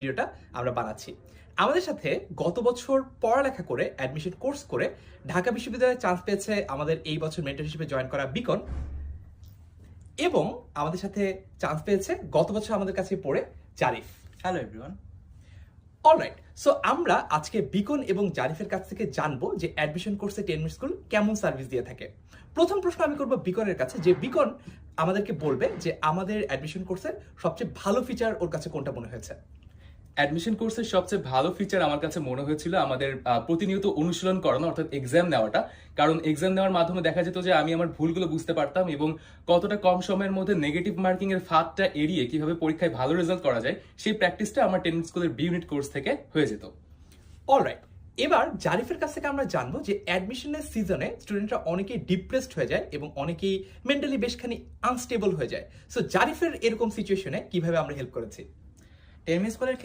ভিডিওটা আমরা বানাচ্ছি। আমাদের সাথে গত বছর পড়ালেখা করে অ্যাডমিশন কোর্স করে ঢাকা বিশ্ববিদ্যালয়ে চান্স পেয়েছে আমাদের এই বছর মেন্টর হিসেবে জয়েন করা বিকন, এবং আমাদের সাথে চান্স পেয়েছে গত বছর আমাদের কাছে পড়ে Zarif. Hello everyone. Alright, so আমরা আজকে বিকন এবং জারিফের কাছ থেকে জানবো যে অ্যাডমিশন কোর্সে 10 মিনিট স্কুল কেমন সার্ভিস দিয়ে থাকে। প্রথম প্রশ্ন আমি করব বিকনের কাছে, যে বিকন আমাদেরকে বলবে যে আমাদের অ্যাডমিশন কোর্সের সবচেয়ে ভালো ফিচার ওর কাছে কোনটা মনে হয়েছে। অ্যাডমিশন কোর্সের সবচেয়ে ভালো ফিচার আমার কাছে মনে হয়েছিল আমাদের প্রতিনিয়ত অনুশীলন করানো, অর্থাৎ এক্সাম নেওয়াটা। কারণ এক্সাম নেওয়ার মাধ্যমে দেখা যেত যে আমি আমার ভুলগুলো বুঝতে পারতাম এবং কতটা কম সময়ের মধ্যে নেগেটিভ মার্কিং এর ফাঁদটা এড়িয়ে কিভাবে পরীক্ষায় ভালো রেজাল্ট করা যায় সেই প্র্যাকটিসটা আমার 10 মিনিট স্কুলের বি ইউনিট কোর্স থেকে হয়ে যেত। অলরাইট, এবার জারিফের কাছ থেকে আমরা জানবো যে অ্যাডমিশনের সিজনে স্টুডেন্টরা অনেকেই ডিপ্রেসড হয়ে যায় এবং অনেকেই মেন্টালি বেশখানি আনস্টেবল হয়ে যায়। সো জারিফের এরকম সিচুয়েশনে কিভাবে আমরা হেল্প করেছি। 10 মিনিট স্কুলের